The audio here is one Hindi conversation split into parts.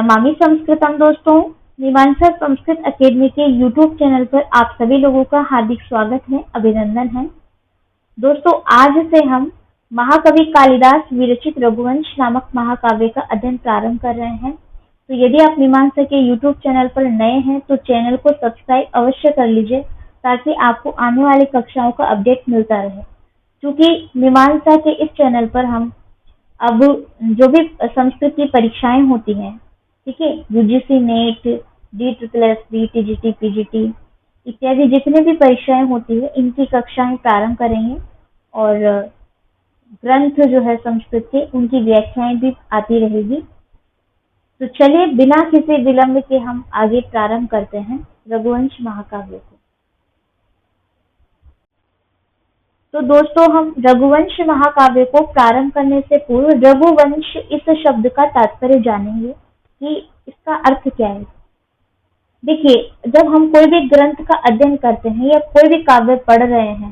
नमामि संस्कृतम। दोस्तों, मीमांसा संस्कृत अकेडमी के यूट्यूब चैनल पर आप सभी लोगों का हार्दिक स्वागत है, अभिनंदन है। दोस्तों, आज से हम महाकवि कालिदास विरचित रघुवंश नामक महाकाव्य का अध्ययन प्रारंभ कर रहे हैं। तो यदि आप मीमांसा के यूट्यूब चैनल पर नए हैं तो चैनल को सब्सक्राइब अवश्य कर लीजिए, ताकि आपको आने वाली कक्षाओं का अपडेट मिलता रहे। क्योंकि मीमांसा के इस चैनल पर हम अब जो भी संस्कृत की परीक्षाएं होती हैं, ठीक है, UGC net, DSSB, TGT, PGT इत्यादि जितने भी परीक्षाएं होती है, इनकी कक्षाएं प्रारंभ करेंगे और ग्रंथ जो है संस्कृत के, उनकी व्याख्याएं भी आती रहेगी। तो चलिए बिना किसी विलंब के हम आगे प्रारंभ करते हैं रघुवंश महाकाव्य को। तो दोस्तों, हम रघुवंश महाकाव्य को प्रारंभ करने से पूर्व रघुवंश इस शब्द का तात्पर्य जानेंगे कि इसका अर्थ क्या है। देखिए, जब हम कोई भी ग्रंथ का अध्ययन करते हैं या कोई भी काव्य पढ़ रहे हैं,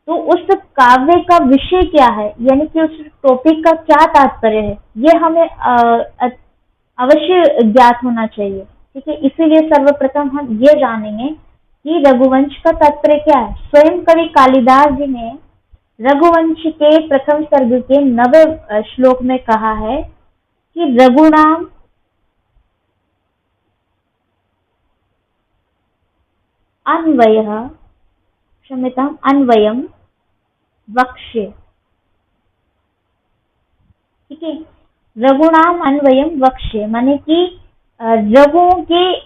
तो उस काव्य का विषय क्या है, यानी कि उस टॉपिक का क्या तात्पर्य है, ये हमें अवश्य ज्ञात होना चाहिए। ठीक है, इसीलिए सर्वप्रथम हम ये जानेंगे कि रघुवंश का तात्पर्य क्या है। स्वयं कवि कालिदास जी ने रघुवंश के प्रथम सर्ग के 9वें श्लोक में कहा है कि रघुनाम अन्वयम वक्ष्ये। ठीक है, रघुनाम अन्वयम वक्ष्ये माने कि रघुओं की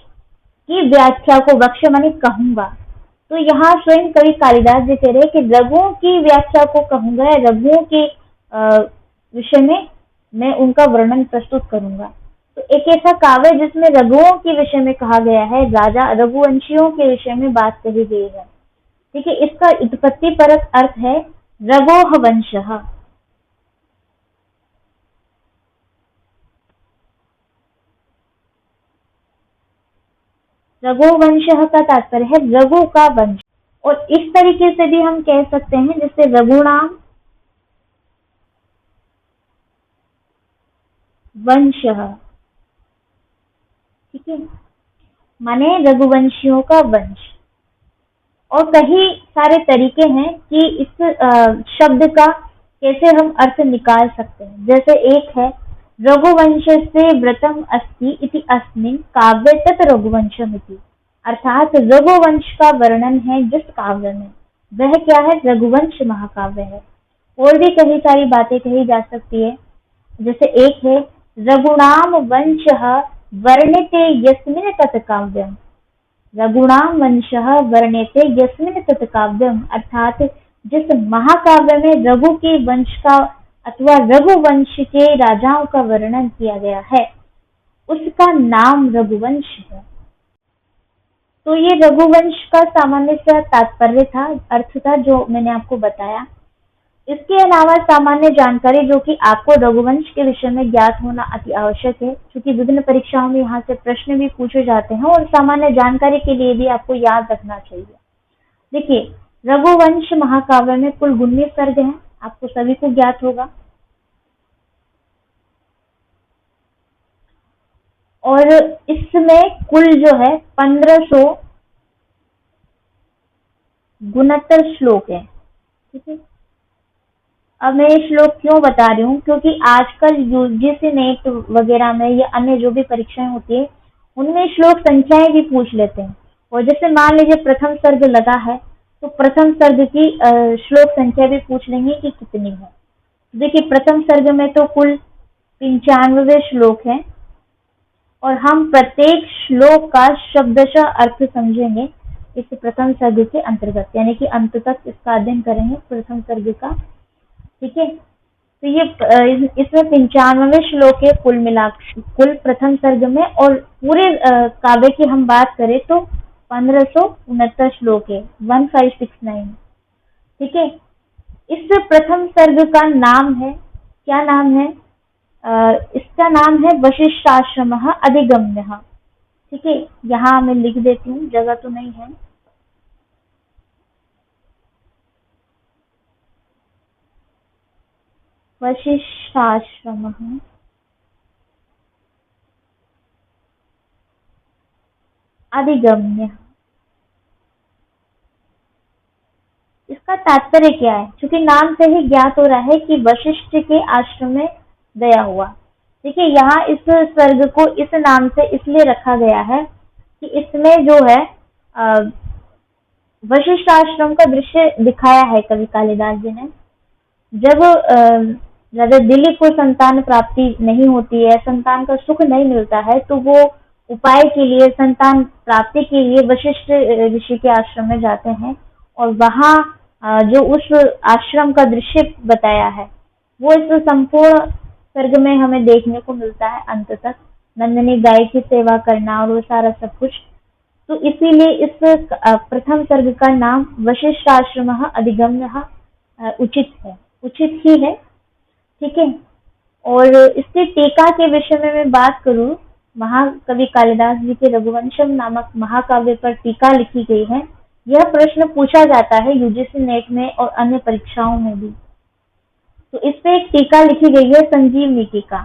व्याख्या को, वक्ष्य माने कहूंगा। तो यहाँ स्वयं कवि कालिदास जी कह रहे हैं कि रघुओं की व्याख्या को कहूंगा, या रघुओं के विषय में मैं उनका वर्णन प्रस्तुत करूंगा। तो एक ऐसा काव्य जिसमें रघुओं के विषय में कहा गया है, राजा रघुवंशियों के विषय में बात कही गई है। ठीक है, इसका उत्पत्ति परक अर्थ है रघोः वंशः। रघुवंशः का तात्पर्य है रघु का वंश। और इस तरीके से भी हम कह सकते हैं जैसे रघुनाम वंशः। ठीक है, माने रघुवंशियों का वंश। और कई सारे तरीके हैं कि इस शब्द का कैसे हम अर्थ निकाल सकते हैं। जैसे एक है रघुवंशस्य व्रतम अस्ति इति अस्मिन् काव्ये तत् रघुवंशमिति, अर्थात रघुवंश का वर्णन है जिस काव्य में, वह क्या है, रघुवंश महाकाव्य है। और भी कई सारी बातें कही जा सकती है। जैसे एक है रघुनाम वंशः वर्णिते यस्मिन् तत् काव्यम्, रघुनाम वंशः वर्णिते यस्मिन् तत् काव्यम्, अर्थात जिस महाकाव्य में रघु के वंश का अथवा रघुवंश के राजाओं का वर्णन किया गया है, उसका नाम रघुवंश है। तो ये रघुवंश का सामान्य सा तात्पर्य था, अर्थ था, जो मैंने आपको बताया। इसके अलावा सामान्य जानकारी जो कि आपको रघुवंश के विषय में ज्ञात होना अति आवश्यक है, क्योंकि विभिन्न परीक्षाओं में यहाँ से प्रश्न भी पूछे जाते हैं और सामान्य जानकारी के लिए भी आपको याद रखना चाहिए। देखिए, रघुवंश महाकाव्य में कुल 19 सर्ग हैं, आपको सभी को ज्ञात होगा। और इसमें कुल जो है 1569 श्लोक है। ठीक है, अब मैं ये श्लोक क्यों बता रही हूँ, क्योंकि आजकल यूजीसी नेट वगैरह में या अन्य जो भी परीक्षाएं होती है, उनमें श्लोक संख्याएं भी पूछ लेते हैं। और जैसे मान लीजिए प्रथम सर्ग लगा है, तो प्रथम सर्ग की श्लोक संख्या भी पूछ लेंगे कि कितनी है। देखिए, प्रथम सर्ग में तो कुल 95 श्लोक है, और हम प्रत्येक श्लोक का शब्दशः अर्थ समझेंगे इस प्रथम सर्ग के अंतर्गत, यानी कि अंत तक इसका अध्ययन करेंगे प्रथम सर्ग का। ठीक है, तो ये इसमें 95 श्लोक है कुल प्रथम सर्ग में, और पूरे काव्य की हम बात करें तो 1569 श्लोक है, 1569। ठीक है, इस प्रथम सर्ग का नाम है, क्या नाम है, इसका नाम है वशिष्ठाश्रमः अधिगम्यः। ठीक है, यहाँ मैं लिख देती हूँ, जगह तो नहीं है। वशिष्ठाश्रमः अधिगम्य। इसका तात्पर्य क्या है? क्योंकि नाम से ही ज्ञात हो रहा है कि वशिष्ठ के आश्रम में गया हुआ। देखिए यहाँ इस स्वर्ग को इस नाम से इसलिए रखा गया है कि इसमें जो है वशिष्ठ आश्रम का दृश्य दिखाया है कवि कालिदास जी ने। जब राजा दिलीप को संतान प्राप्ति नहीं होती है, संतान का सुख नहीं मिलता है, तो वो उपाय के लिए, संतान प्राप्ति के लिए वशिष्ठ ऋषि के आश्रम में जाते हैं और वहाँ जो उस आश्रम का दृश्य बताया है वो इस संपूर्ण सर्ग में हमें देखने को मिलता है। अंत तक नंदिनी गाय की सेवा करना और वो सारा सब कुछ, तो इसीलिए इस प्रथम सर्ग का नाम वशिष्ठ आश्रम अधिगम्य उचित है, उचित ही है। ठीक है। और इसके टीका के विषय में मैं बात करूं, महाकवि कालिदास जी के रघुवंशम नामक महाकाव्य पर टीका लिखी गई है। यह प्रश्न पूछा जाता है यूजीसी नेट में और अन्य परीक्षाओं में भी। तो इस पे एक टीका लिखी गई है, संजीवनी टीका।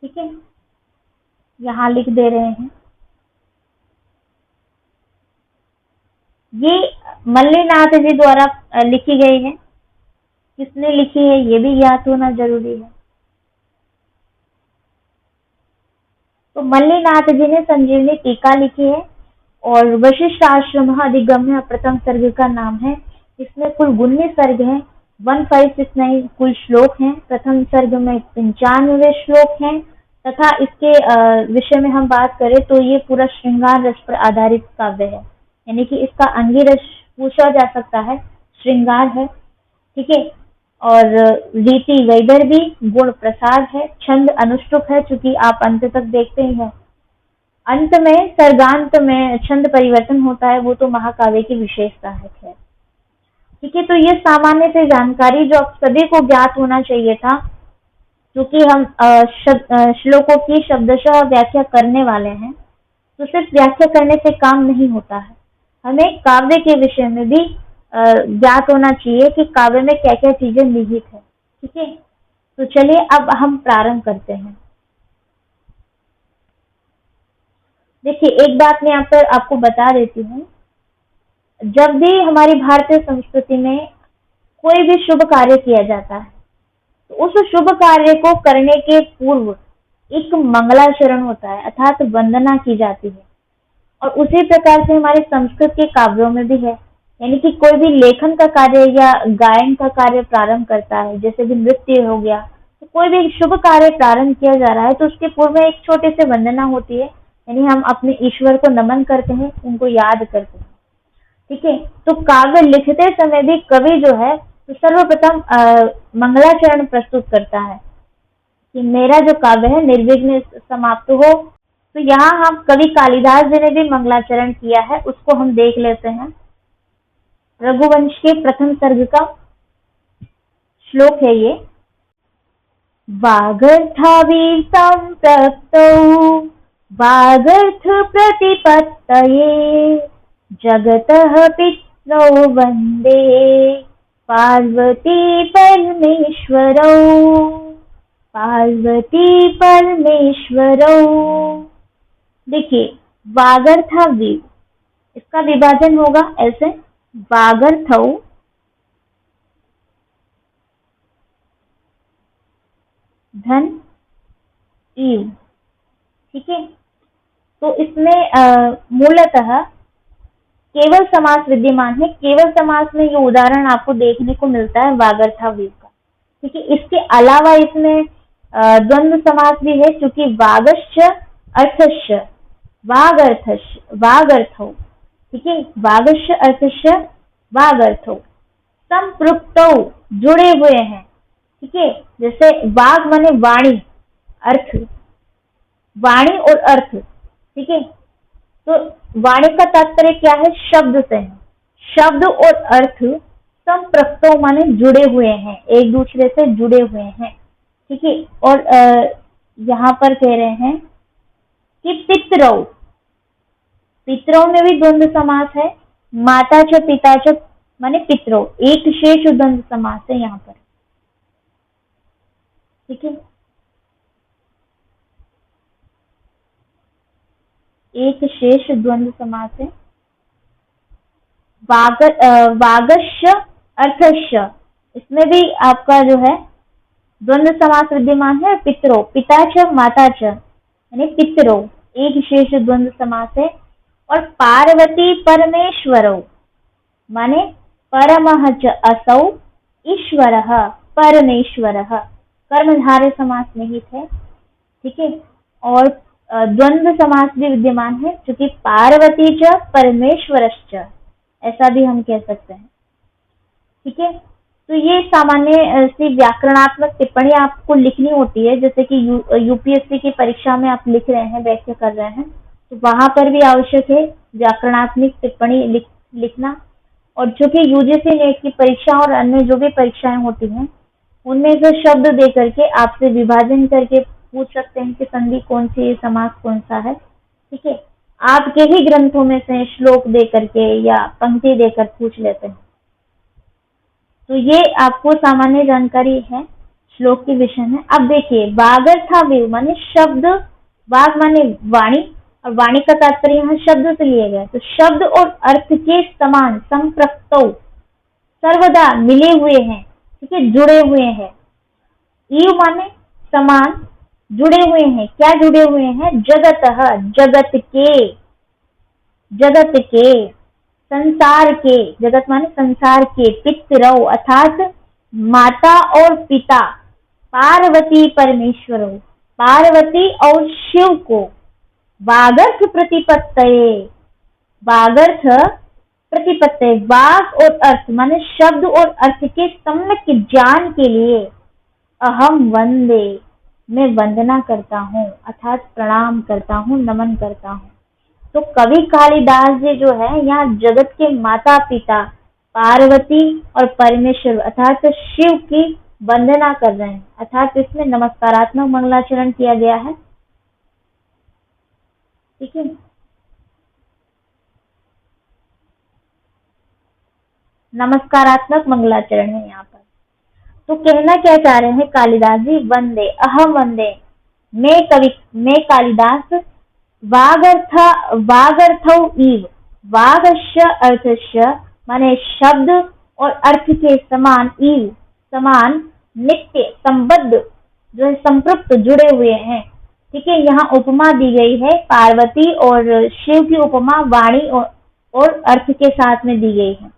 ठीक है, यहाँ लिख दे रहे हैं। ये मल्लीनाथ जी द्वारा लिखी गई है। किसने लिखी है ये भी ज्ञात होना जरूरी है। तो मल्लीनाथ जी ने संजीवनी टीका लिखी है और वशिष्ठ आश्रम अधिगम्य प्रथम सर्ग का नाम है। इसमें कुल 19 सर्ग हैं, 1569 कुल श्लोक हैं। प्रथम सर्ग में 95 श्लोक हैं तथा इसके विषय में हम बात करें तो ये पूरा श्रृंगार रस पर आधारित काव्य है, यानी कि इसका अंगिरस पूछा जा सकता है, श्रृंगार है। ठीक है। और रीति वैदर्भी, गुण प्रसाद है, छंद अनुष्टुप है, चूंकि आप अंत तक देखते ही हैं। अंत में सर्गांत में छंद परिवर्तन होता है, वो तो महाकाव्य की विशेषता है। खैर ठीक है, तो ये सामान्य से जानकारी जो आप सभी को ज्ञात होना चाहिए था, क्योंकि हम श्लोकों की शब्दशः व्याख्या करने वाले हैं, तो सिर्फ व्याख्या करने से काम नहीं होता है, हमें काव्य के विषय में भी ज्ञात होना चाहिए कि काव्य में क्या क्या चीजें निहित है। ठीक है, तो चलिए अब हम प्रारंभ करते हैं। देखिए एक बात मैं यहाँ पर आपको बता देती हूँ, जब भी हमारी भारतीय संस्कृति में कोई भी शुभ कार्य किया जाता है तो उस शुभ कार्य को करने के पूर्व एक मंगलाचरण होता है, अर्थात वंदना की जाती है। और उसी प्रकार से हमारे संस्कृत के काव्यों में भी है, यानी कि कोई भी लेखन का कार्य या गायन का कार्य प्रारंभ करता है, जैसे भी नृत्य हो गया, तो कोई भी शुभ कार्य प्रारंभ किया जा रहा है तो उसके पूर्व में एक छोटे से वंदना होती है, यानी हम अपने ईश्वर को नमन करते हैं, उनको याद करते हैं। ठीक है, तो काव्य लिखते समय भी कवि जो है तो सर्वप्रथम मंगलाचरण प्रस्तुत करता है कि मेरा जो काव्य है निर्विघ्न समाप्त हो। तो यहाँ हम कवि कालिदास जी ने भी मंगलाचरण किया है, उसको हम देख लेते हैं। रघुवंश के प्रथम सर्ग का श्लोक है ये। वागर्थावीर संप्रक्तौ वागर्थ प्रतिपत्तये जगतः पितरौ वंदे पार्वती परमेश्वरौ, पार्वती परमेश्वरौ। देखिए वागर्थावीर, इसका विभाजन होगा ऐसे, वागर्थौ धन ईव। ठीक है, तो इसमें मूलतः केवल समास विद्यमान है। केवल समास में ये उदाहरण आपको देखने को मिलता है वागर्थावीर का। ठीक है, इसके अलावा इसमें द्वंद्व समास भी है, क्योंकि वागश्च अर्थश्च वागर्थश्च वागर्थौ। ठीक है, वागश्च अर्थश्च वागर्थौ संपृक्तौ जुड़े हुए हैं। ठीक है, जैसे वाग माने वाणी, अर्थ, वाणी और अर्थ। ठीक है, तो वाणी का तात्पर्य क्या है? शब्द से है। शब्द और अर्थ संप्रक्तौ माने जुड़े हुए हैं, एक दूसरे से जुड़े हुए हैं। ठीक है, और यहाँ पर कह रहे हैं कि पितरौ, पितरौ में भी द्वंद्व समास है। माता च पिता च माने पितरौ, एक शेष द्वंद्व समास है यहाँ पर। ठीक है, एक शेष द्वंद्व समास है। वागस्य अर्थस्य, इसमें भी आपका जो है द्वंद्व समास विद्यमान है। पितरो, पिता च माता च, यानी पितरो एक शेष द्वंद्व समास है। और पार्वती परमेश्वरो, माने परमः च असौ ईश्वरः परमेश्वरः, कर्मधारय समास निहित है। ठीक है। और द्वंद्व समास भी विद्यमान है, क्योंकि पार्वती च परमेश्वरश्च, ऐसा भी हम कह सकते हैं। ठीक है। तो ये सामान्य सी व्याकरणात्मक टिप्पणी आपको लिखनी होती है, जैसे कि यूपीएससी की परीक्षा में आप लिख रहे हैं, व्याख्या कर रहे हैं, तो वहां पर भी आवश्यक है व्याकरणात्मक टिप्पणी लिखना। और जो कि यूजीसी नेट की परीक्षा और अन्य जो भी परीक्षाएं होती हैं, उनमें से शब्द दे करके आपसे विभाजन करके पूछ सकते हैं कि संधि कौन सी है, समास कौन सा है। ठीक है। आपके ही ग्रंथों में से श्लोक दे करके या पंक्ति देकर पूछ लेते हैं। तो ये आपको सामान्य जानकारी है श्लोक के विषय में। अब देखिए, वागर्थाविव माने शब्द, वाग माने वाणी, और वाणी का तात्पर्य यहाँ शब्द से लिया गया। तो शब्द और अर्थ के समान संप्रक्तौ, सर्वदा मिले हुए हैं। ठीक है, जुड़े हुए हैं। इव माने समान, जुड़े हुए हैं। क्या जुड़े हुए हैं? जगतः, जगत के, जगत के, संसार के, जगत माने संसार के, पितरौ अर्थात माता और पिता, पार्वती परमेश्वरों, पार्वती और शिव को, वागर्थ प्रतिपत्तये, वागर्थ प्रतिपत्तये, वाग और अर्थ माने शब्द और अर्थ के सम्यक ज्ञान के लिए, अहम वंदे, मैं वंदना करता हूँ, अर्थात प्रणाम करता हूँ, नमन करता हूँ। तो कवि कालिदास जी जो है यहाँ जगत के माता पिता पार्वती और परमेश्वर अर्थात शिव की वंदना कर रहे हैं, अर्थात इसमें नमस्कारात्मक मंगलाचरण किया गया है। ठीक है। नमस्कारात्मक मंगलाचरण है यहाँ पर। तो कहना क्या चाह रहे हैं कालिदास जी? वंदे, अहम वंदे, मैं कालिदास, वागर्थौ इव, वागस्य अर्थस्य माने शब्द और अर्थ के समान, इव समान, नित्य संबद्ध जो है संपृक्त जुड़े हुए हैं। ठीक है। यहाँ उपमा दी गई है पार्वती और शिव की उपमा वाणी और अर्थ के साथ में दी गई है।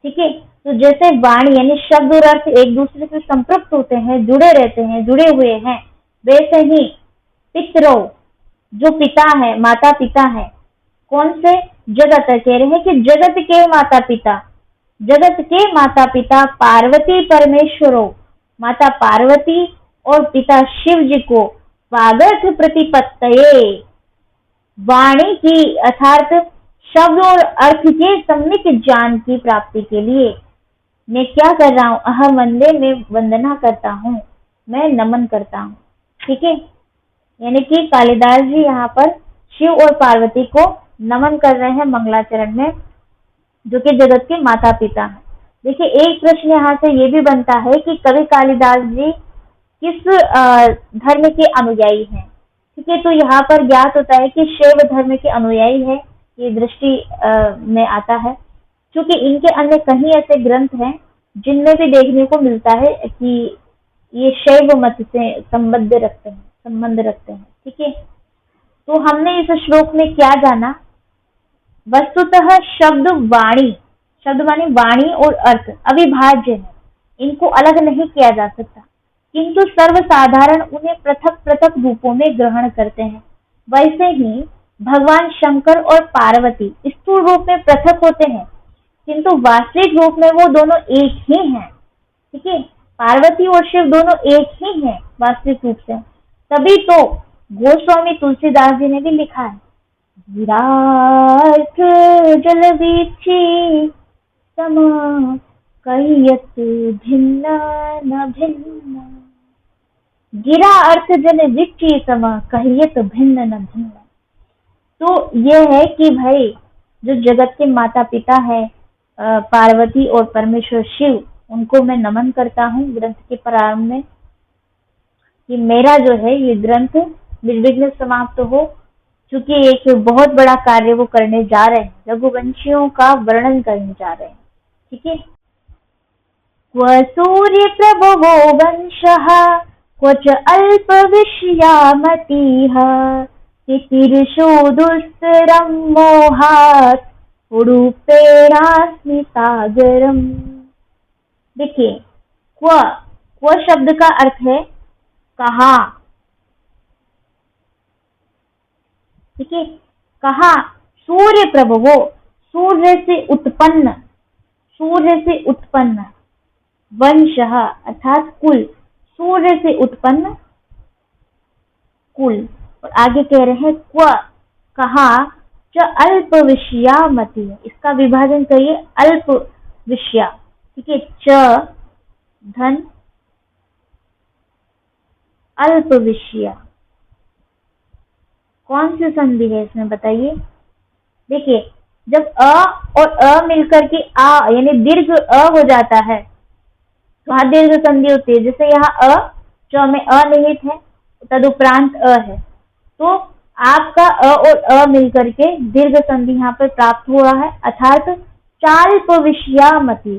ठीक है। तो जैसे वाणी यानी शब्द और अर्थ एक दूसरे से संपृक्त होते हैं, जुड़े रहते हैं, जुड़े हुए हैं, वैसे ही पितरो जो पिता है, माता पिता है, कौन से? जगत, कह रहे हैं कि जगत के माता पिता, जगत के माता पिता पार्वती परमेश्वरों, माता पार्वती और पिता शिव जी को, वागर्थ प्रतिपत्तये, वाणी की अर्थात शब्द और अर्थ के सम्यक ज्ञान की प्राप्ति के लिए मैं क्या कर रहा हूँ? अहम वंदे, मैं वंदना करता हूँ, मैं नमन करता हूँ। ठीक है। यानी कि कालिदास जी यहाँ पर शिव और पार्वती को नमन कर रहे हैं मंगलाचरण में, जो कि जगत के माता पिता हैं। देखिए, एक प्रश्न यहाँ से ये भी बनता है कि कवि कालिदास जी किस धर्म के अनुयायी हैं? ठीक है। तो यहाँ पर ज्ञात होता है कि शैव धर्म के अनुयायी है, ये दृष्टि में आता है, क्योंकि इनके अन्य कहीं ऐसे ग्रंथ हैं जिनमें भी देखने को मिलता है कि ये शैव मत से संबंध रखते हैं। ठीक है। तो हमने इस श्लोक में क्या जाना? वस्तुतः शब्द वाणी, शब्द माने वाणी और अर्थ अविभाज्य है, इनको अलग नहीं किया जा सकता, किंतु सर्वसाधारण उन्हें पृथक पृथक रूपों में ग्रहण करते हैं। वैसे ही भगवान शंकर और पार्वती स्थूल रूप में पृथक होते हैं, किंतु वास्तविक रूप में वो दोनों एक ही हैं। ठीक है। पार्वती और शिव दोनों एक ही हैं वास्तविक रूप से। तभी तो गोस्वामी तुलसीदास जी ने भी लिखा है, विराट जल वीक्षी सम कहियत भिन्न न भिन्न, गिरा अर्थ जल वीक्षी सम कहियत भिन्न न भिन्न। तो यह है कि भाई जो जगत के माता पिता है पार्वती और परमेश्वर शिव, उनको मैं नमन करता हूँ ग्रंथ के प्रारंभ में, कि मेरा जो है ये ग्रंथ निर्विघ्न समाप्त हो, चूंकि एक बहुत बड़ा कार्य वो करने जा रहे हैं, रघुवंशियों का वर्णन करने जा रहे हैं। ठीक है। क्व सूर्य प्रभवो वंशः क्व च अल्प विषयामतिः तितिर्षु दुस्तरं मोहात् उडुपेणास्मि सागरम्। देखिए, क्व शब्द का अर्थ है कहा। ठीक है, कहा सूर्य प्रभवो, सूर्य से उत्पन्न, सूर्य से उत्पन्न, वंशः अर्थात कुल, सूर्य से उत्पन्न कुल। और आगे कह रहे हैं क्व, कहा च अल्प विषया मति, इसका विभाजन करिए अल्प विषया। ठीक है, च धन अल्प विषया, कौन सी संधि है इसमें बताइए। देखिए, जब अ और अ मिलकर के आ यानी दीर्घ अ हो जाता है तो वहां दीर्घ संधि होती है। जैसे यहाँ अ, च में अनिहित है, तदुपरांत अ है, तो आपका अ और अ मिलकर के दीर्घ संधि यहाँ पर प्राप्त हो रहा है, अर्थात चाल्प विषया मति।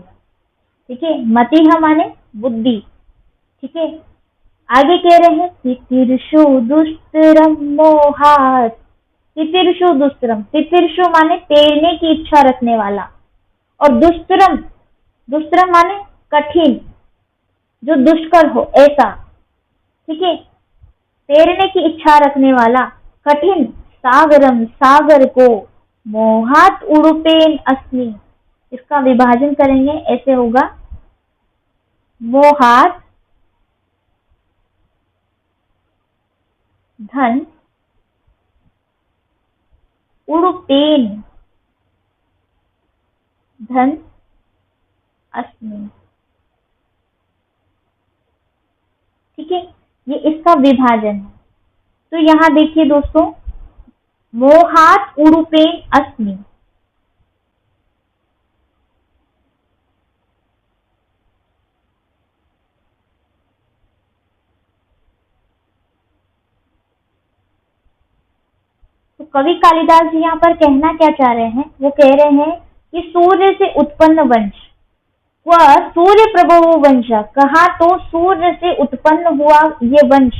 ठीक है, मति है माने बुद्धि। ठीक है, आगे कह रहे हैं तितिर्षु दुस्तरम मोहात्, तितिर्षु दुस्तरम, तितिर्षु माने तैरने की इच्छा रखने वाला, और दुस्तरम, दुस्तरम माने कठिन, जो दुष्कर हो ऐसा। ठीक है, तैरने की इच्छा रखने वाला, कठिन, सागरम सागर को, मोहात उड़ुपेन अस्मि, इसका विभाजन करेंगे ऐसे होगा मोहात धन उड़ुपेन धन अस्मि। ठीक है, ये इसका विभाजन है। तो यहाँ देखिए दोस्तों, मोहात उड़ुपेन अस्मि, तो कवि कालिदास जी यहाँ पर कहना क्या चाह रहे हैं, वो कह रहे हैं कि सूर्य से उत्पन्न वंश, वह सूर्य प्रभव वंश, कहा तो सूर्य से उत्पन्न हुआ ये वंश,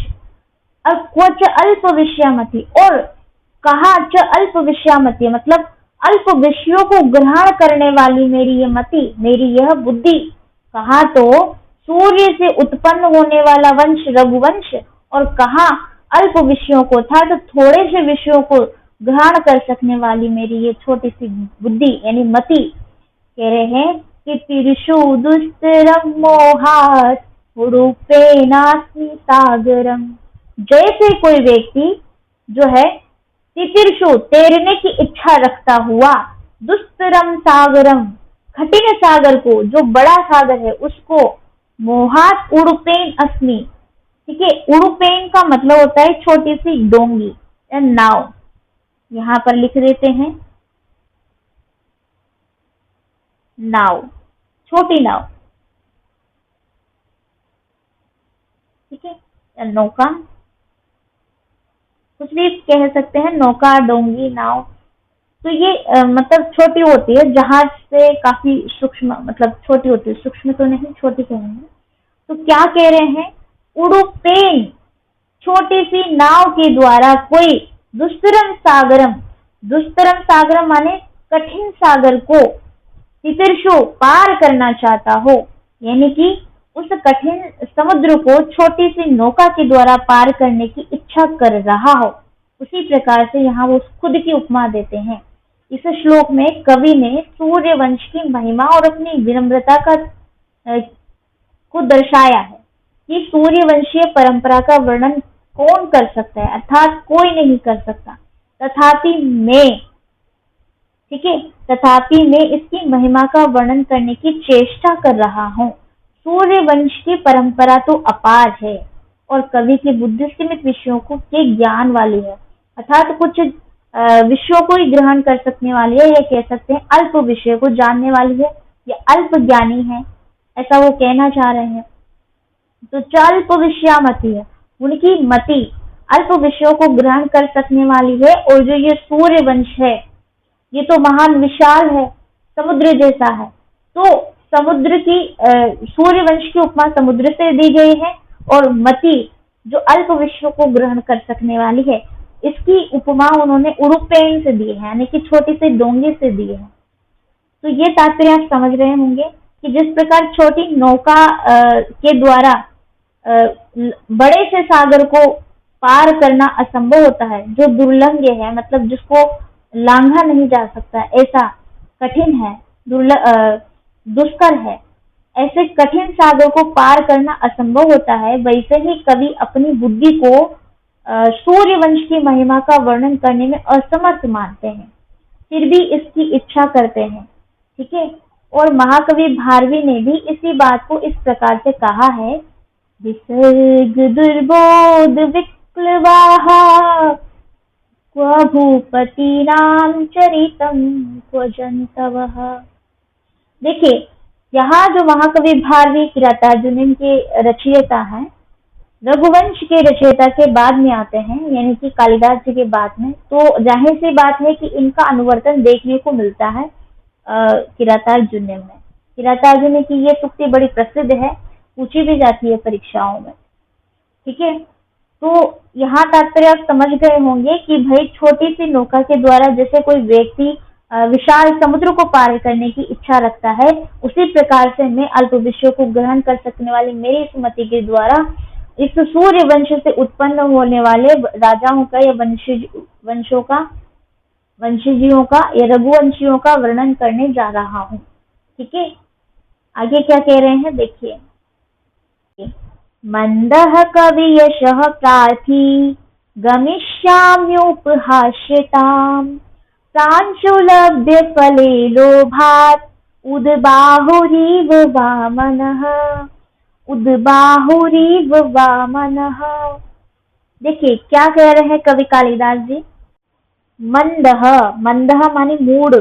और क्वच अल्प विषयामति, और कहा च अल्प विषयामति मतलब अल्प विषयों को ग्रहण करने वाली मेरी ये मति, मेरी यह बुद्धि। कहा तो सूर्य से उत्पन्न होने वाला वंश रघुवंश, और कहा अल्प विषयों को था तो थोड़े से विषयों को ग्रहण कर सकने वाली मेरी ये छोटी सी बुद्धि यानी मति। कह रहे हैं कि तितिर्षु दुस्तरम मोहात् उडुपेनास्मि सागरम। जैसे कोई व्यक्ति जो है तितिर्षु तैरने की इच्छा रखता हुआ, दुस्तरम सागरम कठिन सागर को, जो बड़ा सागर है उसको, मोहात उडुपेन अस्मि। ठीक है, उडुपेन का मतलब होता है छोटी सी डोंगी या नाव, यहाँ पर लिख देते हैं नाव, छोटी नाव। ठीक है, या नौका, कुछ भी कह सकते हैं, नौका, डोंगी, नाव। तो ये मतलब छोटी होती है, जहाज से काफी सूक्ष्म, मतलब छोटी होती है, सूक्ष्म तो नहीं, छोटी कहेंगे। तो क्या कह रहे हैं, उडुपेन छोटी सी नाव के द्वारा कोई दुस्तरम सागरम, दुस्तरम सागरम माने कठिन सागर को, तितिर्षु पार करना चाहता हो, यानी कि उस कठिन समुद्र को छोटी सी नौका के द्वारा पार करने की इच्छा कर रहा हो, उसी प्रकार से यहाँ वो खुद की उपमा देते हैं। इस श्लोक में कवि ने सूर्यवंश की महिमा और अपनी विनम्रता को दर्शाया है कि सूर्यवंशीय परंपरा का वर्णन कौन कर सकता है, अर्थात कोई नहीं कर सकता, तथापि मैं, ठीक है, तथापि मैं इसकी महिमा का वर्णन करने की चेष्टा कर रहा हूँ। सूर्यवंश की परंपरा तो अपार है और कवि की बुद्धि सीमित विषयों को के ज्ञान वाली है, अर्थात कुछ विषयों को ही ग्रहण कर सकने वाली है, या कह सकते हैं अल्प विषय को जानने वाली है, या अल्प ज्ञानी है, ऐसा वो कहना चाह रहे हैं। तो चाल्प विषयामति है, उनकी मति अल्प विषयों को ग्रहण कर सकने वाली है। और जो ये सूर्य वंश है, ये तो महान विशाल है, समुद्र जैसा है। तो समुद्र की सूर्य वंश की उपमा समुद्र से दी गई है, और मति जो अल्प विषयों को ग्रहण कर सकने वाली है, इसकी उपमा उन्होंने उरुपेन से दी है, यानी कि छोटी सी डोंगी से दी है। तो ये तात्पर्य आप समझ रहे होंगे कि जिस प्रकार छोटी नौका के द्वारा बड़े से सागर को पार करना असंभव होता है, जो दुर्लंघ्य है, मतलब जिसको लांघा नहीं जा सकता, ऐसा कठिन है, दुष्कर है, ऐसे कठिन सागर को पार करना असंभव होता है, वैसे ही कवि अपनी बुद्धि को सूर्यवंश की महिमा का वर्णन करने में असमर्थ मानते हैं, फिर भी इसकी इच्छा करते हैं। ठीक है। और महाकवि भारवी ने भी इसी बात को इस प्रकार से कहा है, विसर्ग दुर्बोध विक्लवाहा क्व भूपतीनां चरितम क्व जंतवः। देखिए, यहाँ जो महाकवि भारवी किरातार्जुनीय के रचयिता हैं, रघुवंश के रचयिता के बाद में आते हैं, यानी कि कालिदास जी के बाद में, तो जाहिर सी बात है कि इनका अनुवर्तन देखने को मिलता है किरातार्जुनीय में। किरातार्जुनीय की ये सूक्ति बड़ी प्रसिद्ध है, पूछी भी जाती है परीक्षाओं में। ठीक है। तो यहाँ तात्पर्य आप समझ गए होंगे कि भाई छोटी सी नौका के द्वारा जैसे कोई व्यक्ति विशाल समुद्र को पार करने की इच्छा रखता है, उसी प्रकार से मैं अल्प विषयों को ग्रहण कर सकने वाली मेरी सुमति के द्वारा इस सूर्य वंश से उत्पन्न होने वाले राजाओं का या वंशजीयों का या रघुवंशियों का वर्णन करने जा रहा हूँ। ठीक है। आगे क्या कह रहे हैं देखिए, मंदः कवि यशः प्रार्थी गमिष्याम्युपहास्यताम् प्रांशुलभ्य फले लोभात् उद्बाहुरीव वामनः उद्बाहुरीव वामनः। देखिए क्या कह रहे हैं कवि कालिदास जी। मंदः, मंदः माने मूढ़,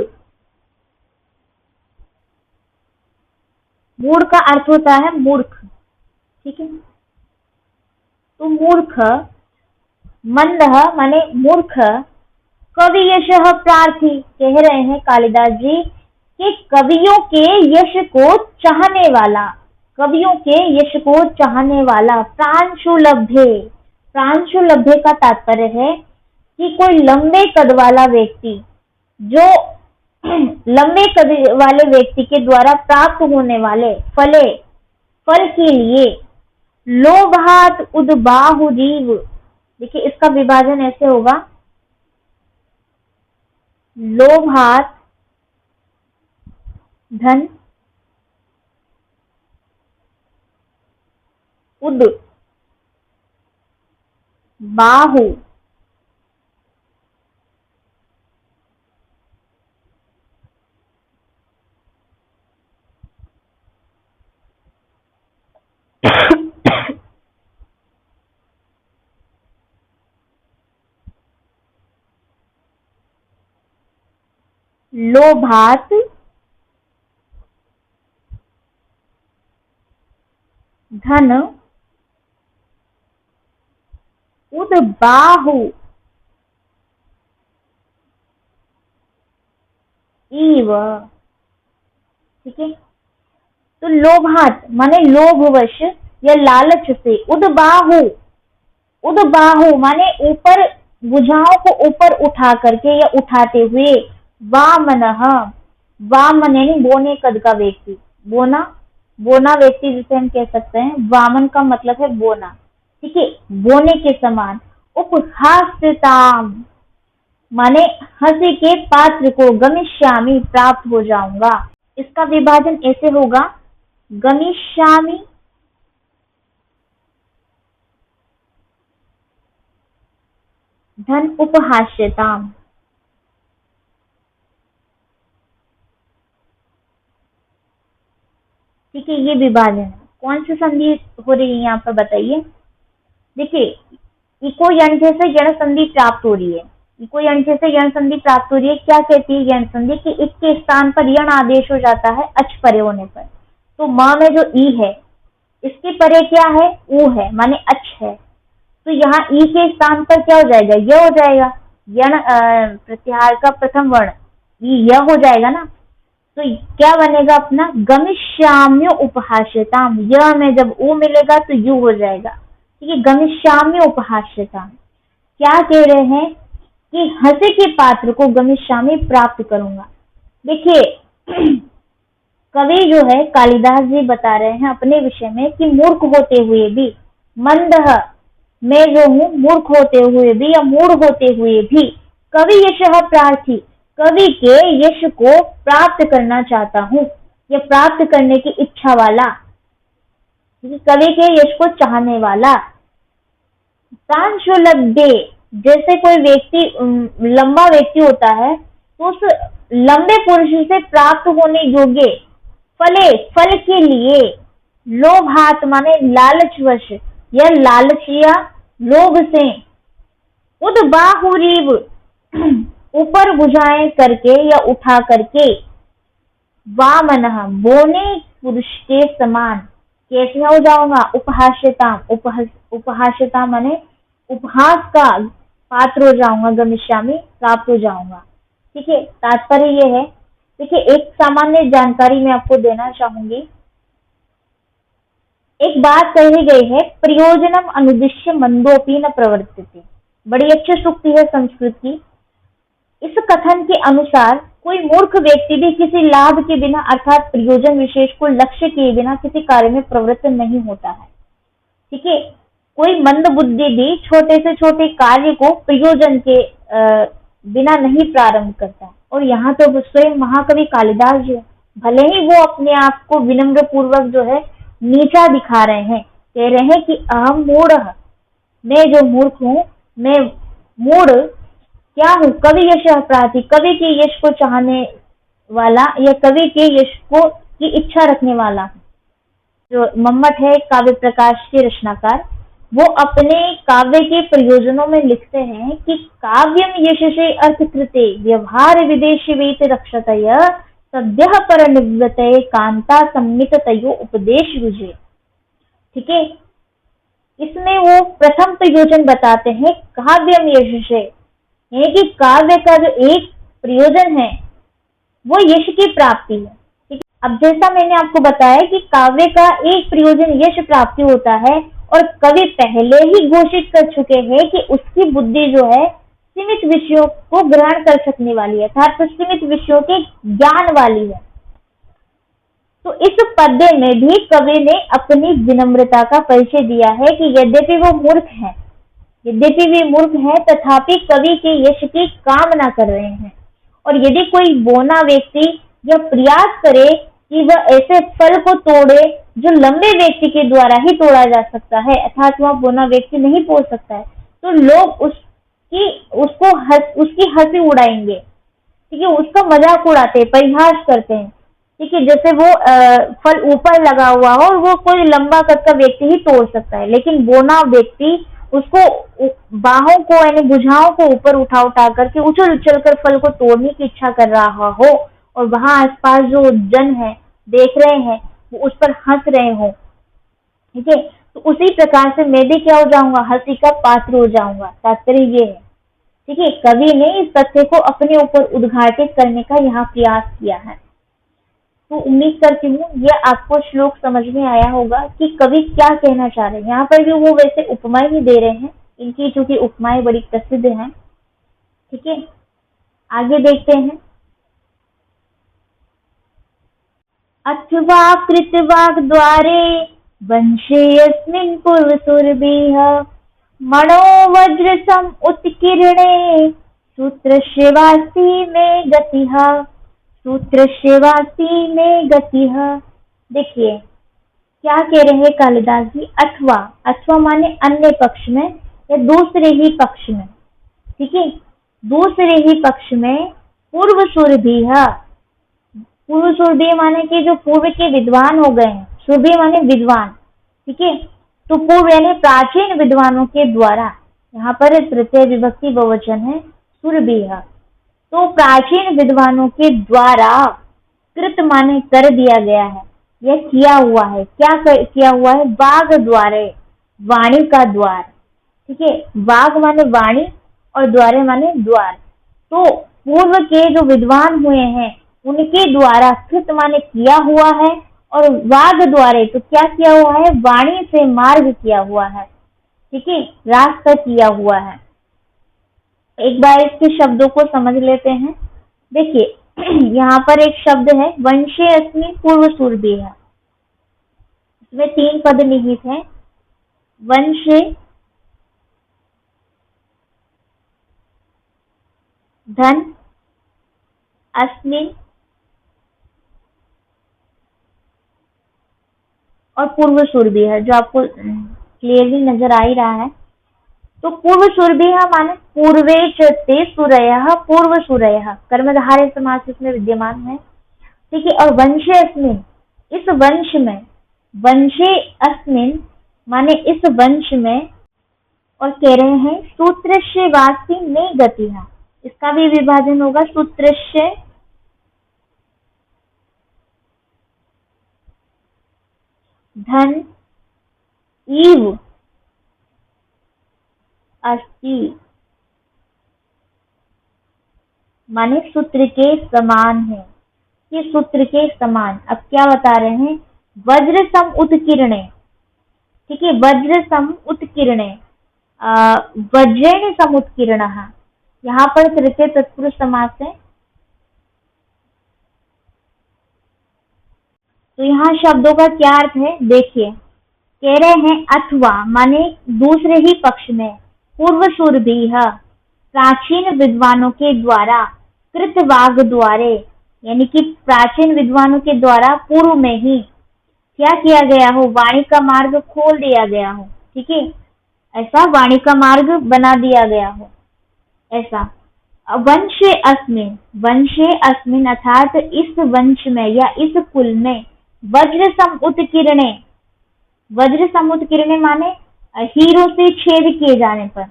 मूढ़ का अर्थ होता है मूर्ख। ठीक है। तो मूर्ख, मंदः माने मूर्ख, कवि यशः प्रार्थी, कह रहे हैं कालिदास जी कि कवियों के यश को चाहने वाला, कवियों के यश को चाहने वाला, प्रांशुलभ्य, प्रांशुलभ्य का तात्पर्य है कि कोई लंबे कद वाला व्यक्ति, जो लंबे कद वाले व्यक्ति के द्वारा प्राप्त होने वाले फल के लिए लोभात उद्बाहुरीव। देखिए इसका विभाजन ऐसे होगा, लोभात धन, उद बाहु लोभात धन उद्बाहु इव। ठीक है। तो लोभात माने लोभवश या लालच से, उद्बाहु, उद्बाहु माने ऊपर, भुजाओं को ऊपर उठा करके या उठाते हुए, वामनः, वामन यानी बोने कद का व्यक्ति, बोना, बोना व्यक्ति जिसे हम कह सकते हैं, वामन का मतलब है बोना। ठीक है। बोने के समान, उपहास्यताम माने हंसी के पात्र को, गमिष्यामि प्राप्त हो जाऊंगा। इसका विभाजन ऐसे होगा, गमिष्यामि धन उपहास्यताम। ठीक है। ये विभाजन है। कौन सी संधि हो रही है यहाँ पर बताइए। देखिए इको यंठ से यण संधि प्राप्त हो रही है, इको यंठ से यण संधि प्राप्त हो रही है। क्या कहती है यण संधि कि इक के स्थान पर यण आदेश हो जाता है अच परे होने पर। तो म में जो ई है, इसके परे क्या है, ऊ है, माने अच है। तो यहाँ ई के स्थान पर क्या हो जाएगा, य हो जाएगा। यण प्रत्याहार का प्रथम वर्ण ई य हो जाएगा ना। तो क्या बनेगा अपना, गमिष्याम्य उपहास्यताम। य में जब ऊ मिलेगा तो यू हो जाएगा। ठीक है, गमिष्याम्य उपहास्यताम। क्या कह रहे हैं कि हंसी के पात्र को गमिष्यामि प्राप्त करूंगा। देखिए कवि जो है कालिदास जी बता रहे हैं अपने विषय में कि मूर्ख होते हुए भी, मंदह मैं जो हूँ मूर्ख होते हुए भी या मूढ़ होते हुए भी, कवि यशः प्रार्थी, कवि के यश को प्राप्त करना चाहता हूँ या प्राप्त करने की इच्छा वाला, कवि के यश को चाहने वाला। तांशुलब्धे, जैसे कोई व्यक्ति लंबा व्यक्ति होता है तो उस लंबे पुरुष से प्राप्त होने योग्य फले, फल के लिए, लोभात माने लालचवश या लालचिया लोभ से, उद्बाहुरीव ऊपर भुजाएं करके या उठा करके, वामनः बोने पुरुष के समान कैसे हो जाऊंगा, उपहास्यता, उपहास्यता माने उपहास का पात्र हो जाऊंगा, गमिष्यामि प्राप्त हो जाऊंगा। ठीक है, तात्पर्य ये है। देखिए एक सामान्य जानकारी मैं आपको देना चाहूंगी। एक बात कही गई है, प्रयोजनम अनुदिश्य मंदोपि न प्रवर्तते। बड़ी अच्छी सूक्ति है संस्कृत की। इस कथन के अनुसार कोई मूर्ख व्यक्ति भी किसी लाभ के बिना अर्थात प्रयोजन विशेष को लक्ष्य किए बिना किसी कार्य में प्रवृत्त नहीं होता है। ठीक है, कोई मंद बुद्धि भी छोटे से छोटे कार्य को प्रयोजन के बिना नहीं प्रारंभ करता। और यहाँ तो स्वयं महाकवि कालिदास जी, भले ही वो अपने आप को विनम्र पूर्वक जो है नीचा दिखा रहे हैं, कह रहे हैं कि अहम मूढ़, मैं जो मूर्ख हूँ, मैं मूढ़ क्या हूँ, कवि यश प्रार्थी, कवि के यश को चाहने वाला या कवि के यश को की इच्छा रखने वाला। जो मम्मट है काव्य प्रकाश के रचनाकार, वो अपने काव्य के प्रयोजनों में लिखते हैं कि काव्यम यशसे अर्थकृते व्यवहार विदेशी वेत रक्षतय सद्यः पर निवृत्तये कांता सम्मिततयो उपदेश रुजे। ठीक है, इसमें वो प्रथम प्रयोजन बताते हैं काव्यम यशसे, यानी कि काव्य का जो एक प्रयोजन है वो यश की प्राप्ति है। ठीक है, अब जैसा मैंने आपको बताया कि काव्य का एक प्रयोजन यश प्राप्ति होता है और कवि पहले ही घोषित कर चुके हैं कि उसकी बुद्धि जो है सीमित विषयों को ग्रहण कर सकने वाली है, अर्थात तो सीमित विषयों के ज्ञान वाली है। तो इस पद्य में भी कवि ने अपनी विनम्रता का परिचय दिया है कि यद्यपि वो मूर्ख है, यद्यपि वे मूर्ख है, तथापि कवि के यश की कामना कर रहे हैं। और यदि कोई बोना व्यक्ति यह प्रयास करे कि वह ऐसे फल को तोड़े जो लंबे व्यक्ति के द्वारा ही तोड़ा जा सकता है, अर्थात वह बोना व्यक्ति नहीं तोड़ सकता है, तो लोग उसकी हंसी उड़ाएंगे। ठीक है, उसका मजाक उड़ाते, परिहास करते हैं। ठीक है, जैसे वो फल ऊपर लगा हुआ हो और वो कोई लंबा कद का व्यक्ति ही तोड़ सकता है, लेकिन बोना व्यक्ति उसको बाहों को यानी भुजाओं को ऊपर उठा उठा करके उछल उछल कर फल को तोड़ने की इच्छा कर रहा हो और वहां आसपास जो जन है देख रहे हैं वो उस पर हंस रहे हो। ठीक है, तो उसी प्रकार से मैं भी क्या हो जाऊंगा, हंसी का पात्र हो जाऊंगा। तात्पर्य ये है। ठीक है, कवि ने इस तथ्य को अपने ऊपर उद्घाटित करने का यहाँ प्रयास किया है। तो उम्मीद करती हूँ यह आपको श्लोक समझ में आया होगा कि कवि क्या कहना चाह रहे हैं। यहाँ पर भी वो वैसे उपमाएं ही दे रहे हैं, इनकी चूंकि उपमाएं बड़ी प्रसिद्ध हैं। ठीक है, आगे देखते हैं। अथवा कृतवाग द्वारे वंशे अस्मिन् पूर्वसुरभिः मणो वज्र सम उत्कीर्णे सूत्रस्य वास्ति मे गतिः, सूत्रस्य वास्ति मे गतिः। देखिए क्या कह रहे हैं कालिदास जी, अथवा, अथवा माने अन्य पक्ष में या दूसरे ही पक्ष में। ठीक है, दूसरे ही पक्ष में पूर्व सुरभिः, पूर्व सुरभि माने कि जो पूर्व के विद्वान हो गए हैं, सुरभि माने विद्वान। ठीक है, तो पूर्व यानी प्राचीन विद्वानों के द्वारा, यहाँ पर तृतीय विभक्ति बहुवचन है सुरभिः, तो प्राचीन विद्वानों के द्वारा कृत माने कर दिया गया है, यह किया हुआ है। क्या किया हुआ है, वाग द्वारे, वाणी का द्वार। ठीक है। वाग माने वाणी और द्वारे माने द्वार। तो पूर्व के जो विद्वान हुए हैं उनके द्वारा कृत माने किया हुआ है, और वाग द्वारे तो क्या किया हुआ है, वाणी से मार्ग किया हुआ है, ठीक है, रास्ता किया हुआ है। एक बार इसके शब्दों को समझ लेते हैं। देखिए यहाँ पर एक शब्द है वंशे अस्मि पूर्व सूरबी है, इसमें 3 पद निहित हैं। वंशे, धन, अस्मिन और पूर्व सूरबी है, जो आपको क्लियरली नजर आ ही रहा है। तो पूर्व सूरबी माने पूर्वे ते सूरयः, पूर्व सूरयः कर्मधारय समास इसमें विद्यमान है, ठीक है। और वंशे अस्मिन, इस वंश में, वंशे अस्मिन माने इस वंश में, और कह रहे हैं सूत्रस्य वासी में गति है, इसका भी विभाजन होगा सूत्रस्य धन इव अस्ति माने सूत्र के समान है, ये सूत्र के समान। अब क्या बता रहे हैं, वज्र सम उत्कीर्णे, ठीक है, वज्र सम उत्कीर्णे, वज्रेण सम उत्कीर्णः, यहाँ पर तृतीय तत्पुरुष समास है। तो यहाँ शब्दों का क्या अर्थ है, देखिए कह रहे हैं अथवा माने दूसरे ही पक्ष में, पूर्व सूरबीह प्राचीन विद्वानों के द्वारा, कृत वाग द्वारे यानी कि प्राचीन विद्वानों के द्वारा पूर्व में ही क्या किया गया हो, वाणी का मार्ग खोल दिया गया हो, ठीक है, ऐसा वाणी का मार्ग बना दिया गया हो, ऐसा। वंशे अस्मिन, वंशे अस्मिन अर्थात इस वंश में या इस कुल में, वज्र सम उत्कीर्णे, वज्र सम उत्कीर्णे माने हीरो से छेद किए जाने पर,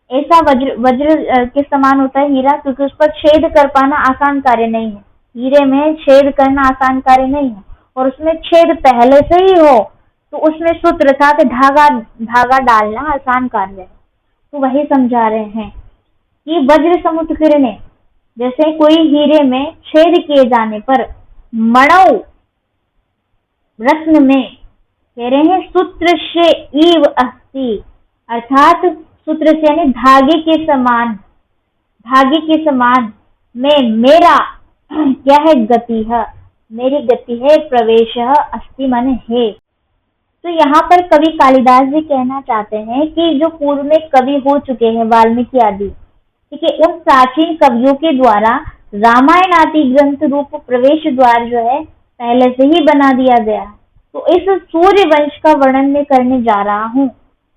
ऐसा वज्र के समान होता है हीरा, क्योंकि उस पर छेद कर पाना आसान कार्य नहीं है, हीरे में छेद करना आसान कार्य नहीं है, और उसमें छेद पहले से ही हो तो उसमें सूत्र था कि धागा डालना आसान कार्य है। तो वही समझा रहे हैं कि वज्र सम उत्कीर्णे, जैसे कोई हीरे में छेद किए जाने पर, मणौ रत्न में, कह रहे हैं सूत्र से इव अस्ति, अर्थात सूत्र से यानी धागे के समान, धागे के समान में मेरा क्या है, गति है, मेरी गति है, प्रवेश अस्ति माने है। तो यहाँ पर कवि कालिदास जी कहना चाहते हैं कि जो पूर्व में कवि हो चुके हैं वाल्मीकि आदि, ठीक है, उन प्राचीन कवियों के द्वारा रामायण आदि ग्रंथ रूप प्रवेश द्वार जो है पहले से ही बना दिया गया है। तो इस सूर्य वंश का वर्णन मैं करने जा रहा हूँ,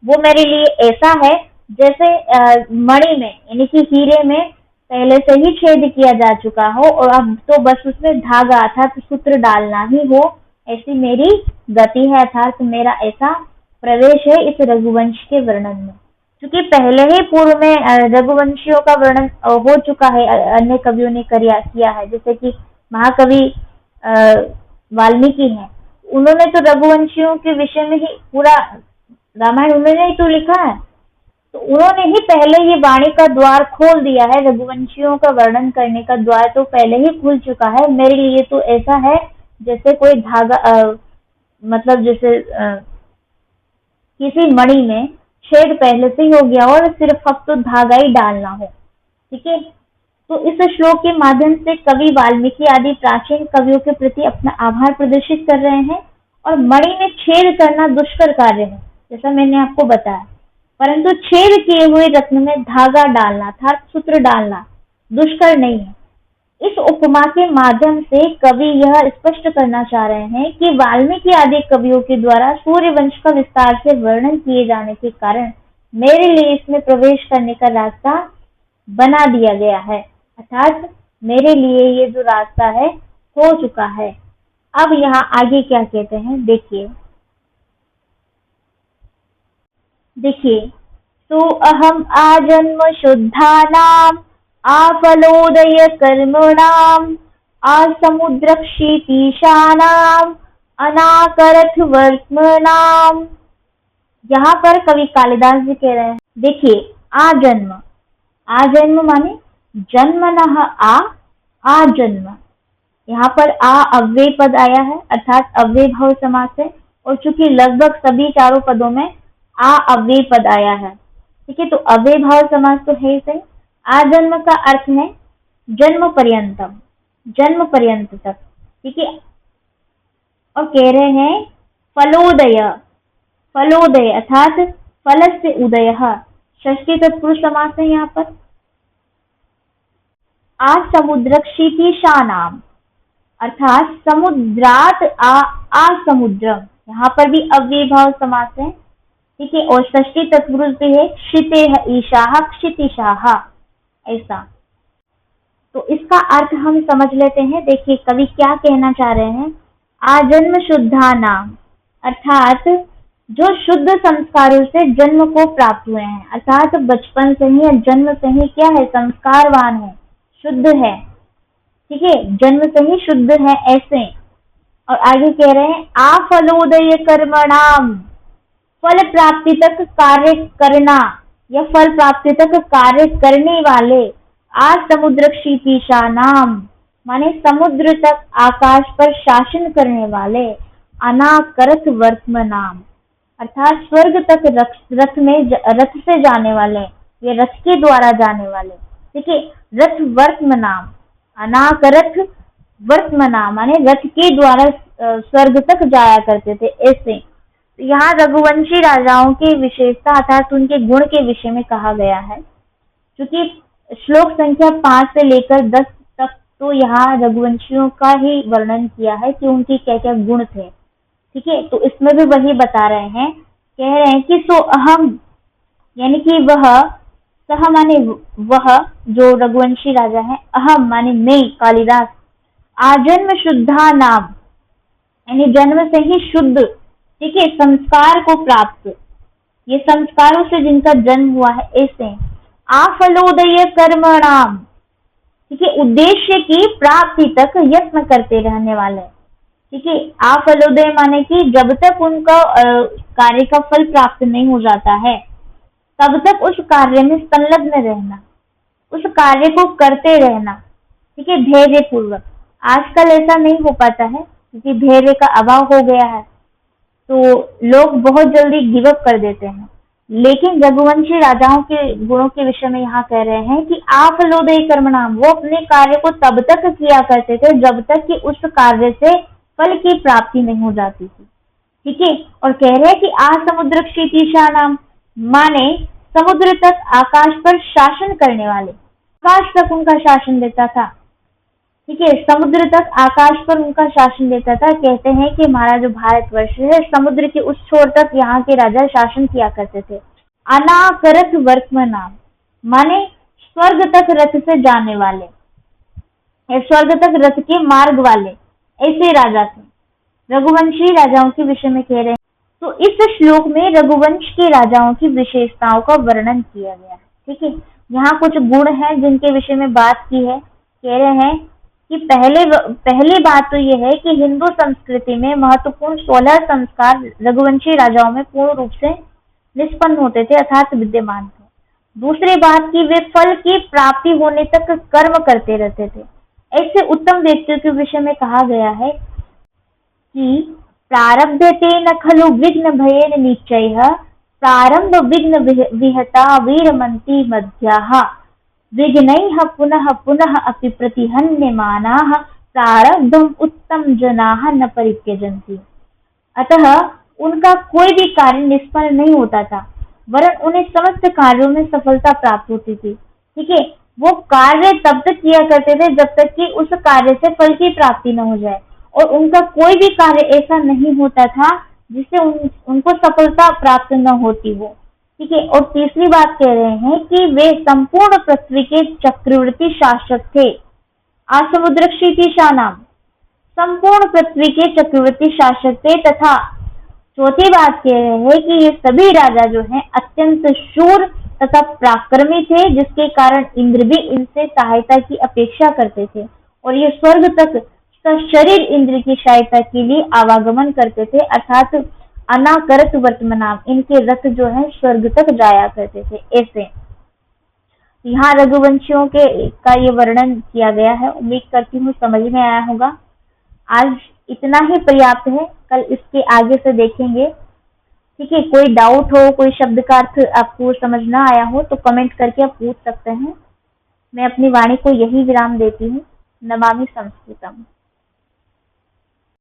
वो मेरे लिए ऐसा है जैसे मणि में यानी कि हीरे में पहले से ही छेद किया जा चुका हो और अब तो बस उसमें धागा अर्थात सूत्र डालना ही हो, ऐसी मेरी गति है, अर्थात मेरा ऐसा प्रवेश है इस रघुवंश के वर्णन में। क्योंकि पहले ही पूर्व में रघुवंशियों का वर्णन हो चुका है, अन्य कवियों ने किया है, जैसे कि महाकवि वाल्मीकि हैं, उन्होंने तो रघुवंशियों के विषय में ही पूरा रामायण उन्होंने ही तो लिखा है, तो उन्होंने ही पहले ये वाणी का द्वार खोल दिया है, रघुवंशियों का वर्णन करने का द्वार तो पहले ही खुल चुका है। मेरे लिए तो ऐसा है जैसे कोई धागा मतलब जैसे किसी मणि में छेद पहले से ही हो गया और सिर्फ अब तो धागा ही डालना हो, ठीक है। तो इस श्लोक के माध्यम से कवि वाल्मीकि आदि प्राचीन कवियों के प्रति अपना आभार प्रदर्शित कर रहे हैं, और मणि में छेद करना दुष्कर कार्य है जैसा मैंने आपको बताया, परंतु छेद किए हुए रत्न में धागा डालना अर्थात सूत्र डालना दुष्कर नहीं है। इस उपमा के माध्यम से कवि यह स्पष्ट करना चाह रहे हैं कि वाल्मीकि आदि कवियों के द्वारा सूर्य वंश का विस्तार से वर्णन किए जाने के कारण मेरे लिए इसमें प्रवेश करने का रास्ता बना दिया गया है, अर्थात मेरे लिए ये जो रास्ता है हो चुका है। अब यहाँ आगे क्या कहते हैं देखिए, तो अहम आजन्म शुद्धानाम आफलोदय कर्मणाम आसमुद्रक्षितीशानाम अनाकरथ वर्त्मनाम। यहाँ पर कवि कालिदास जी कह रहे हैं देखिए, आजन्म, आजन्म माने जन्मनः आजन्म। यहाँ पर अव्यय पद आया है, अर्थात अव्यय भाव समास है, और चूंकि लगभग सभी चारों पदों में अव्यय पद आया है, ठीक है, तो अव्यय भाव समास तो है ही सही। आजन्म का अर्थ है जन्म पर्यंतम, जन्म पर्यंत तक, ठीक है। और कह रहे हैं फलोदय, फलोदय अर्थात फल से उदय, षष्ठी तत्पुरुष समास है यहाँ पर। आसमुद्रक्षितिशानाम, अर्थात समुद्रात आसमुद्रम, यहाँ पर भी अव्यय भाव समास है, ठीक है। और षष्ठी तत्पुरुष भी है, क्षिते ईशाः क्षितिशाः, ऐसा। तो इसका अर्थ हम समझ लेते हैं। देखिए कवि क्या कहना चाह रहे हैं। आजन्म शुद्धा नाम, अर्थात जो शुद्ध संस्कारों से जन्म को प्राप्त हुए हैं, अर्थात बचपन से ही, जन्म से ही क्या है, संस्कारवान है, शुद्ध है, ठीक है, जन्म से ही शुद्ध है, ऐसे। और आगे कह रहे हैं आफलोदय कर्मणाम, फल प्राप्ति तक कार्य करना या फल प्राप्ति तक कार्य करने वाले। आज समुद्र क्षितिशानाम माने समुद्र तक आकाश पर शासन करने वाले। अनाकरत वर्तमनाम, अर्थात स्वर्ग तक रथ से जाने वाले, ये रथ के द्वारा जाने वाले, ठीक है। रथ वर्तमनाम, अनाकरत वर्तमनाम माने रथ के द्वारा स्वर्ग तक जाया करते थे, ऐसे। यहाँ रघुवंशी राजाओं की विशेषता अर्थात उनके गुण के विषय में कहा गया है। क्योंकि श्लोक संख्या 5 से लेकर 10 तक तो यहाँ रघुवंशियों का ही वर्णन किया है कि उनके क्या क्या गुण थे, ठीक है। तो इसमें भी वही बता रहे हैं, कह रहे हैं कि सो अहम, यानी कि वह, सह माने वह जो रघुवंशी राजा है, अहम माने मैं कालिदास, आजन्म शुद्धा नाम यानी जन्म से ही शुद्ध, ठीक है, संस्कार को प्राप्त, ये संस्कारों से जिनका जन्म हुआ है, ऐसे। आफलोदय कर्मणाम, ठीक है, उद्देश्य की प्राप्ति तक यत्न करते रहने वाले, ठीक है। आफलोदय माने कि जब तक उनका कार्य का फल प्राप्त नहीं हो जाता है तब तक उस कार्य में संलग्न रहना, उस कार्य को करते रहना, ठीक है, धैर्य पूर्वक। आजकल ऐसा नहीं हो पाता है क्योंकि धैर्य का अभाव हो गया है, तो लोग बहुत जल्दी गिव अप कर देते हैं। लेकिन रघुवंशी राजाओं के गुणों के विषय में यहाँ कह रहे हैं कि आफलोदय कर्मणाम, वो अपने कार्य को तब तक किया करते थे जब तक कि उस कार्य से फल की प्राप्ति नहीं हो जाती थी, ठीक है। और कह रहे हैं कि आसमुद्र क्षितिशानाम माने समुद्र तक आकाश पर शासन करने वाले, आकाश तक उनका शासन देता था, ठीक है, समुद्र तक आकाश पर उनका शासन देता था। कहते हैं कि हमारा जो भारतवर्ष है समुद्र के उस छोर तक यहाँ के राजा शासन किया करते थे। अनाकरत वर्तमनाम माने स्वर्ग तक रथ से जाने वाले, स्वर्ग तक रथ के मार्ग वाले, ऐसे राजा थे। रघुवंशी राजाओं के विषय में कह रहे हैं। तो इस श्लोक में रघुवंश के राजाओं की विशेषताओं का वर्णन किया गया है, ठीक है। यहाँ कुछ गुण हैं जिनके विषय में बात की है। कह रहे हैं कि पहली बात तो यह है कि हिंदू संस्कृति में महत्वपूर्ण 16 संस्कार रघुवंशी राजाओं में पूर्ण रूप से निष्पन्न होते थे अर्थात विद्यमान थे। दूसरी बात कि वे फल की प्राप्ति होने तक कर्म करते रहते थे। ऐसे उत्तम व्यक्तियों के विषय में कहा गया है कि प्रारब्धते न खलु विघ्न भयेन निश्चयः, प्रारंभ विघ्न विहता वीरमन्ति मध्याः, विघ्नैः पुनः पुनः अपि प्रतिहन्यमानाः, प्रारब्धम् उत्तम जनाः न परित्यजन्ति। अतः उनका कोई भी कार्य निष्फल नहीं होता था, वरन उन्हें समस्त कार्यों में सफलता प्राप्त होती थी, ठीक है। वो कार्य तब तक किया करते थे जब तक कि उस कार्य से फल की प्राप्ति न हो जाए, और उनका कोई भी कार्य ऐसा नहीं होता था जिससे उनको सफलता प्राप्त न होती हो, ठीक है। और तीसरी बात कह रहे हैं कि वे संपूर्ण पृथ्वी के चक्रवर्ती शासक थे। आसमुद्र क्षितिशानाम संपूर्ण पृथ्वी के चक्रवर्ती शासक थे। तथा चौथी बात कह रहे हैं कि ये सभी राजा जो हैं अत्यंत शूर तथा पराक्रमी थे, जिसके कारण इंद्र भी इनसे सहायता की अपेक्षा करते थे, और ये स्वर्ग तक शरीर इंद्र की सहायता के लिए आवागमन करते थे, अर्थात अनाकरत वर्तमनाम, इनके रथ जो है स्वर्ग तक जाया करते थे। ऐसे यहाँ रघुवंशियों के का ये वर्णन किया गया है। उम्मीद करती हूँ समझ में आया होगा। आज इतना ही पर्याप्त है, कल इसके आगे से देखेंगे। ठीक है, कोई डाउट हो, कोई शब्द का अर्थ आपको समझ ना आया हो तो कमेंट करके आप पूछ सकते हैं। मैं अपनी वाणी को यही विराम देती हूँ। नमामि संस्कृतम।